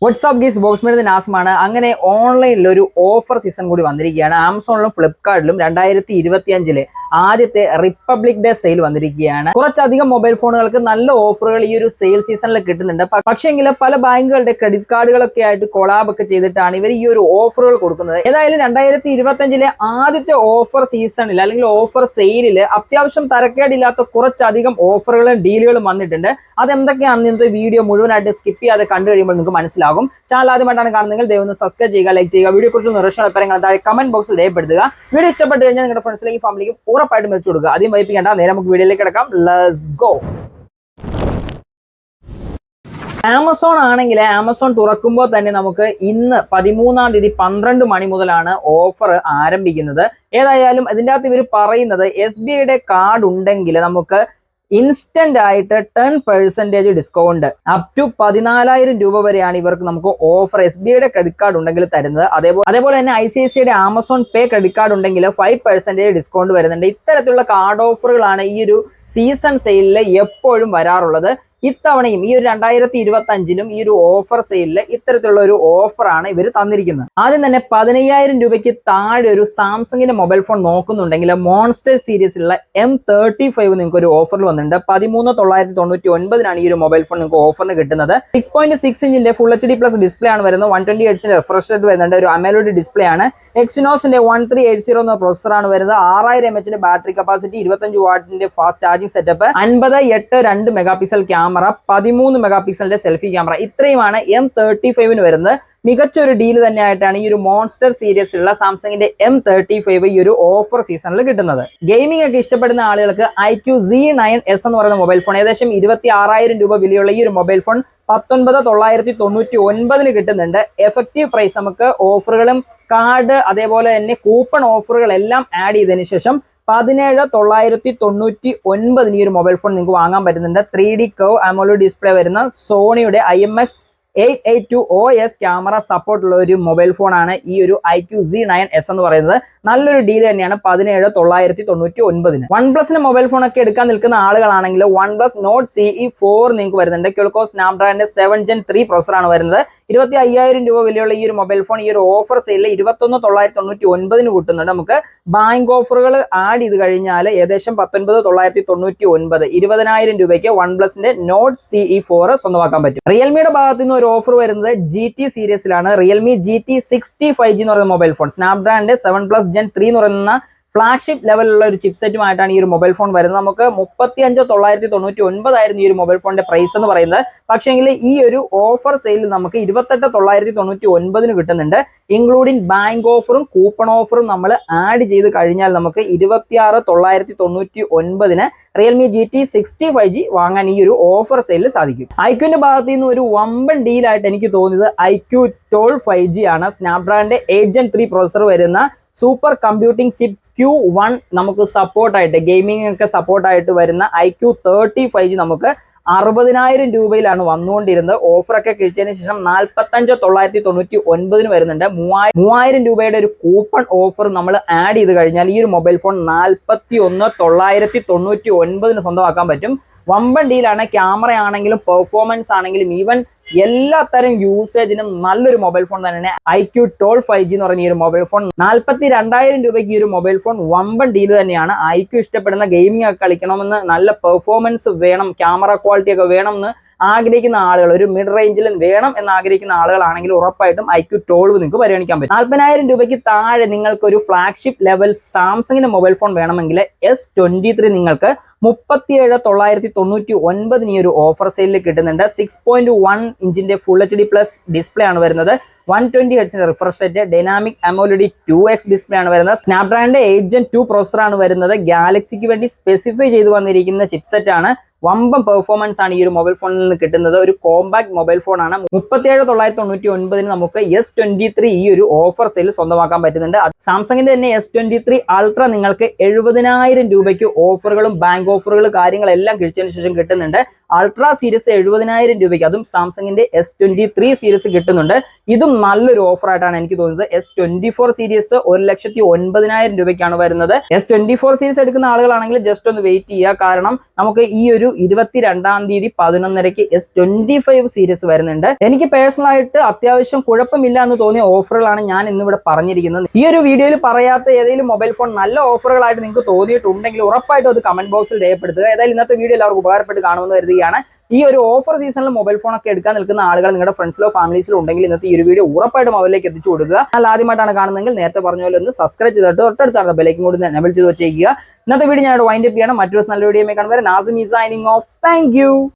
WhatsApp ഗീസ് ബോക്സ്മേഡ് നാസ്മാണ്. അങ്ങനെ ഓൺലൈനിൽ ഒരു ഓഫർ സീസൺ കൂടി വന്നിരിക്കുകയാണ്. ആമസോണിലും ഫ്ലിപ്കാർട്ടിലും 2025 ആദ്യത്തെ റിപ്പബ്ലിക് ഡേ സെയിൽ വന്നിരിക്കുകയാണ്. കുറച്ചധികം മൊബൈൽ ഫോണുകൾക്ക് നല്ല ഓഫറുകൾ ഈ ഒരു സെയിൽ സീസണിൽ കിട്ടുന്നുണ്ട്. പക്ഷേങ്കിൽ പല ബാങ്കുകളുടെ ക്രെഡിറ്റ് കാർഡുകളൊക്കെ ആയിട്ട് കൊളാബ് ഒക്കെ ചെയ്തിട്ടാണ് ഇവർ ഈ ഒരു ഓഫറുകൾ കൊടുക്കുന്നത്. ഏതായാലും 2025 ആദ്യത്തെ ഓഫർ സീസണിൽ അല്ലെങ്കിൽ ഓഫർ സെയിലിൽ അത്യാവശ്യം തരക്കേടില്ലാത്ത കുറച്ചധികം ഓഫറുകളും ഡീലുകളും വന്നിട്ടുണ്ട്. അതെന്തൊക്കെയാണെന്ന് ഇന്നത്തെ വീഡിയോ മുഴുവനായിട്ട് സ്കിപ്പ് ചെയ്യാതെ കണ്ടു കഴിയുമ്പോൾ നിങ്ങൾക്ക് മനസ്സിലാവും. ചാനൽ ആദ്യമായിട്ടാണ് കാണുന്നതെങ്കിൽ ദയവ് സബ്സ്ക്രൈബ് ചെയ്യുക, ലൈക്ക് ചെയ്യുക, വീഡിയോ കുറിച്ച് നിർദ്ദേശങ്ങൾ അഭിപ്രായങ്ങൾ താഴെ കമന്റ് ബോക്സിൽ രേഖപ്പെടുത്തുക. വീഡിയോ ഇഷ്ടപ്പെട്ട് കഴിഞ്ഞാൽ നിങ്ങളുടെ ഫ്രണ്ട്സിലേക്കും ഫാമിലിക്കും ഉറപ്പായിട്ടും വെച്ചു കൊടുക്കുക. ആദ്യം വൈപ്പിക്കേണ്ട, നേരെ നമുക്ക് വീഡിയോയിലേക്ക് കിടക്കാം. Let's go. ആമസോൺ ആണെങ്കിൽ ആമസോൺ തുറക്കുമ്പോൾ തന്നെ നമുക്ക് ഇന്ന് 13-ാം തീയതി 12 മണി മുതലാണ് ഓഫർ ആരംഭിക്കുന്നത്. ഏതായാലും ഇതിൻ്റെ അകത്ത് ഇവർ പറയുന്നത് SBIയുടെ കാർഡ് ഉണ്ടെങ്കിൽ നമുക്ക് ഇൻസ്റ്റന്റ് ആയിട്ട് 10% ഡിസ്കൗണ്ട് അപ് ടു 14,000 രൂപ വരെയാണ് ഇവർക്ക് നമുക്ക് ഓഫർ SBIയുടെ ക്രെഡിറ്റ് കാർഡ് ഉണ്ടെങ്കിൽ തരുന്നത്. അതേപോലെ തന്നെ ICICIയുടെ ആമസോൺ പേ ക്രെഡിറ്റ് കാർഡ് ഉണ്ടെങ്കിൽ 5% ഡിസ്കൗണ്ട് വരുന്നുണ്ട്. ഇത്തരത്തിലുള്ള കാർഡ് ഓഫറുകളാണ് ഈ ഒരു സീസൺ സെയിലിൽ എപ്പോഴും വരാറുള്ളത്. ഇത്തവണയും ഈ ഒരു 2025 ഈ ഒരു ഓഫർ സെയിലിൽ ഇത്തരത്തിലുള്ള ഒരു ഓഫറാണ് ഇവർ തന്നിരിക്കുന്നത്. ആദ്യം തന്നെ 15,000 രൂപയ്ക്ക് താഴെ ഒരു സാംസങ്ങിന്റെ മൊബൈൽ ഫോൺ നോക്കുന്നുണ്ടെങ്കിൽ മോൺസ്റ്റർ സീരീസിലുള്ള M35 നിങ്ങൾക്ക് ഒരു ഓഫറിൽ വന്നിട്ടുണ്ട്. 13,999 ഈ ഒരു മൊബൈൽ ഫോൺ നിങ്ങൾക്ക് ഓഫറിന് കിട്ടുന്നത്. 6.6 ഇഞ്ചിന്റെ ഫുൾ HD പ്ലസ് ഡിസ്പ്ലേ ആണ് വരുന്നത്. 120 Hz റിഫ്രഷ് റേറ്റ് വരുന്നുണ്ട്. ഒരു AMOLED ഡിസ്പ്ലേ ആണ്. എക്സിനോസിന്റെ 1380 എന്ന പ്രോസസറാണ് വരുന്നത്. 6000 mAh ബാറ്ററി കപ്പാസിറ്റി, 25 വാട്ടിന്റെ fast charging setup, 50:8 mega pixel camera, 13 mega പിക്സലിന്റെ സെൽഫി ക്യാമറ, ഇത്രയുമാണ് M35 വരുന്നത്. മികച്ചൊരു ഡീൽ തന്നെയായിട്ടാണ് ഈ ഒരു മോൺസ്റ്റർ സീരീസിലുള്ള സാംസങ്ങിന്റെ M35 ഈ ഒരു ഓഫർ സീസണിൽ കിട്ടുന്നത്. ഗെയിമിംഗ് ഒക്കെ ഇഷ്ടപ്പെടുന്ന ആളുകൾക്ക് IQ Z9S എന്ന് പറയുന്ന മൊബൈൽ ഫോൺ ഏകദേശം 26,000 രൂപ വിലയുള്ള ഈ ഒരു മൊബൈൽ ഫോൺ 19,999 കിട്ടുന്നുണ്ട്. എഫക്റ്റീവ് പ്രൈസ് നമുക്ക് ഓഫറുകളും കാർഡ് അതേപോലെ തന്നെ കൂപ്പൺ ഓഫറുകളെല്ലാം ആഡ് ചെയ്തതിനു ശേഷം 17,999 ഈ ഒരു മൊബൈൽ ഫോൺ നിങ്ങൾക്ക് വാങ്ങാൻ പറ്റുന്നുണ്ട്. 3D കർവ് AMOLED ഡിസ്പ്ലേ വരുന്ന സോണിയുടെ IMX882OS ക്യാമറ സപ്പോർട്ട് ഉള്ള ഒരു മൊബൈൽ ഫോണാണ് ഈ ഒരു IQ Z9S എന്ന് പറയുന്നത്. നല്ലൊരു ഡീൽ തന്നെയാണ് 17,999. OnePlusന്റെ മൊബൈൽ ഫോൺ ഒക്കെ എടുക്കാൻ നിൽക്കുന്ന ആളുകളാണെങ്കിൽ OnePlus Nord CE4 നിങ്ങൾക്ക് വരുന്നുണ്ട്. ക്വാൾകോം സ്നാപ്ഡ്രാഗന്റെ 7 Gen 3 പ്രോസറാണ് വരുന്നത്. 25,000 രൂപ വിലയുള്ള ഈ ഒരു മൊബൈൽ ഫോൺ ഈ ഒരു ഓഫർ സെയിലിൽ 21,999 കിട്ടുന്നുണ്ട്. നമുക്ക് ബാങ്ക് ഓഫറുകൾ ആഡ് ചെയ്ത് കഴിഞ്ഞാൽ ഏകദേശം 19,999 20,000 രൂപയ്ക്ക് OnePlusന്റെ Nord CE4 സ്വന്തമാക്കാൻ പറ്റും. റിയൽമിയുടെ ഭാഗത്ത് നിന്ന് ഓഫർ വരുന്നത് GT സീരീസിലാണ്. റിയൽമി GT 60 എന്ന് പറയുന്ന മൊബൈൽ ഫോൺ സ്നാപ്ഡ്രാഗന്റെ 7+ Gen 3 എന്ന് പറയുന്ന ഫ്ലാഗ്ഷിപ്പ് ലെവലുള്ള ഒരു ചിപ്സെറ്റുമായിട്ടാണ് ഈ ഒരു മൊബൈൽ ഫോൺ വരുന്നത്. നമുക്ക് 35,999 ആയിരുന്നു ഈ ഒരു മൊബൈൽ ഫോണിന്റെ പ്രൈസ് എന്ന് പറയുന്നത്. പക്ഷേങ്കിൽ ഈ ഒരു ഓഫർ സെയിലിൽ നമുക്ക് 28,999 കിട്ടുന്നുണ്ട്. ഇൻക്ലൂഡിങ് ബാങ്ക് ഓഫറും കൂപ്പൺ ഓഫറും നമ്മൾ ആഡ് ചെയ്ത് കഴിഞ്ഞാൽ നമുക്ക് 26,999 റിയൽമി GT 65G വാങ്ങാൻ ഈ ഒരു ഓഫർ സെയിലിൽ സാധിക്കും. ഐക്യുവിന്റെ ഭാഗത്ത് നിന്ന് ഒരു വമ്പൻ ഡീലായിട്ട് എനിക്ക് തോന്നിയത് IQ 12 5G ആണ്. സ്നാപ്ഡ്രാഗന്റെ 8 Gen 3 പ്രോസസർ വരുന്ന സൂപ്പർ കമ്പ്യൂട്ടിംഗ് ചിപ്പ് Q1 നമുക്ക് സപ്പോർട്ടായിട്ട് ഗെയിമിംഗ് ഒക്കെ സപ്പോർട്ടായിട്ട് വരുന്ന IQ 30 5G നമുക്ക് 60,000 രൂപയിലാണ് വന്നുകൊണ്ടിരുന്നത്. ഓഫറൊക്കെ കഴിച്ചതിന് ശേഷം 45,999 വരുന്നുണ്ട്. 3,000 രൂപയുടെ ഒരു കൂപ്പൺ ഓഫർ നമ്മൾ ആഡ് ചെയ്ത് കഴിഞ്ഞാൽ ഈ ഒരു മൊബൈൽ ഫോൺ 41,999 സ്വന്തമാക്കാൻ പറ്റും. വമ്പൻ ഡീലാണ്. ക്യാമറ ആണെങ്കിലും പെർഫോമൻസ് ആണെങ്കിലും ഈവൻ എല്ലാ തരം യൂസേജിനും നല്ലൊരു മൊബൈൽ ഫോൺ തന്നെയാണ് IQ 12 5G എന്ന് പറഞ്ഞ ഈ ഒരു മൊബൈൽ ഫോൺ. 42,000 രൂപയ്ക്ക് ഈ ഒരു മൊബൈൽ ഫോൺ വമ്പൻ ഡീൽ തന്നെയാണ്. IQ ഇഷ്ടപ്പെടുന്ന ഗെയിമിംഗ് ഒക്കെ കളിക്കണമെന്ന്, നല്ല പെർഫോമൻസ് വേണം, ക്യാമറ ക്വാളിറ്റി ഒക്കെ വേണം എന്ന് ആഗ്രഹിക്കുന്ന ആളുകൾ, ഒരു മിഡ് റേഞ്ചിലും വേണം എന്ന് ആഗ്രഹിക്കുന്ന ആളുകളാണെങ്കിൽ ഉറപ്പായിട്ടും IQ 12 നിങ്ങൾക്ക് പരിഗണിക്കാൻ പറ്റും. 40,000 രൂപയ്ക്ക് താഴെ നിങ്ങൾക്ക് ഒരു ഫ്ലാഗ്ഷിപ്പ് ലെവൽ സാംസങ്ങിന്റെ മൊബൈൽ ഫോൺ വേണമെങ്കിൽ S23 നിങ്ങൾക്ക് 37,999 ഈ ഒരു ഓഫർ സെയിലിൽ കിട്ടുന്നുണ്ട്. 6.1 ഇഞ്ചിന്റെ ഫുൾ HD പ്ലസ് ഡിസ്പ്ലേ ആണ് വരുന്നത്. 120 Hz refresh rate, dynamic AMOLED 2X display ആണ് വരുന്നത്. സ്നാപ്ഡ്രാഗന്റെ 8 Gen 2 പ്രോസസറാണ് വരുന്നത്. ഗാലക്സിക്ക് വേണ്ടി സ്പെസിഫൈ ചെയ്ത് വന്നിരിക്കുന്ന ചിപ്സെറ്റ് ആണ്. വമ്പൻ പെർഫോമൻസ് ആണ് ഈ ഒരു മൊബൈൽ ഫോണിൽ നിന്ന് കിട്ടുന്നത്. ഒരു കോമ്പാക്ട് മൊബൈൽ ഫോണാണ്. 37,999 നമുക്ക് S23 ഈ ഒരു ഓഫർ സെയിൽ സ്വന്തമാക്കാൻ പറ്റുന്നുണ്ട്. സാംസങ്ങിന്റെ തന്നെ S23 അൾട്ര നിങ്ങൾക്ക് 70,000 രൂപയ്ക്ക് ഓഫറുകളും ബാങ്ക് ഓഫറുകൾ കാര്യങ്ങളെല്ലാം കിഴിച്ചതിന് ശേഷം കിട്ടുന്നുണ്ട്. അൾട്ര സീരീസ് 70,000 രൂപയ്ക്ക്, അതും സാംസങ്ങിന്റെ S23 സീരീസ് കിട്ടുന്നുണ്ട്. ഇതും നല്ലൊരു ഓഫർ ആയിട്ടാണ് എനിക്ക് തോന്നുന്നത്. S24 സീരീസ് 1,09,000 രൂപയ്ക്കാണ് വരുന്നത്. S24 സീരീസ് എടുക്കുന്ന ആളുകളാണെങ്കിൽ ജസ്റ്റ് ഒന്ന് വെയിറ്റ് ചെയ്യുക. കാരണം നമുക്ക് ഈ ഒരു 22/11 S25 സീരീസ് വരുന്നുണ്ട്. എനിക്ക് പേഴ്സണൽ ആയിട്ട് അത്യാവശ്യം കുഴപ്പമില്ല എന്ന് തോന്നിയ ഓഫറുകളാണ് ഞാൻ ഇന്നിവിടെ പറഞ്ഞിരിക്കുന്നത്. ഈ ഒരു വീഡിയോയിൽ പറയാത്ത ഏതെങ്കിലും മൊബൈൽ ഫോൺ നല്ല ഓഫറുകളായിട്ട് നിങ്ങൾക്ക് തോന്നിയിട്ടുണ്ടെങ്കിൽ ഉറപ്പായിട്ടും അത് കമന്റ് ബോക്സിൽ രേഖപ്പെടുത്തുക. ഏതായാലും ഇന്നത്തെ വീഡിയോ എല്ലാവർക്കും ഉപകാരപ്പെട്ട് കാണുമെന്ന് കരുതുകയാണ്. ഈ ഒരു ഓഫർ സീസണിൽ മൊബൈൽ ഫോൺ ഒക്കെ എടുക്കാൻ നിൽക്കുന്ന ആളുകൾ നിങ്ങളുടെ ഫ്രണ്ട്സിലോ ഫാമിലീസിലോ ഉണ്ടെങ്കിൽ ഇന്നത്തെ ഈ ഒരു വീഡിയോ ഉറപ്പായിട്ടും അവരിലേക്ക് എത്തിച്ചു കൊടുക്കുക. എന്നാൽ ആദ്യമായിട്ടാണ് കാണുന്നതെങ്കിൽ നേരത്തെ പറഞ്ഞ പോലെ ഒന്ന് സബ്സ്ക്രൈബ് ചെയ്തിട്ട് തൊട്ടടുത്താണ് ബെല്ലൈക്കൻ കൂടി എനേബിൾ ചെയ്ത് വെച്ചേക്കുക. ഇന്നത്തെ വീഡിയോ ഞാൻ വൈൻഡ് അപ്പ് ചെയ്യണം. മറ്റൊരു നല്ല വീഡിയോ കാണുമ്പോൾ Nazim is signing off. Thank you.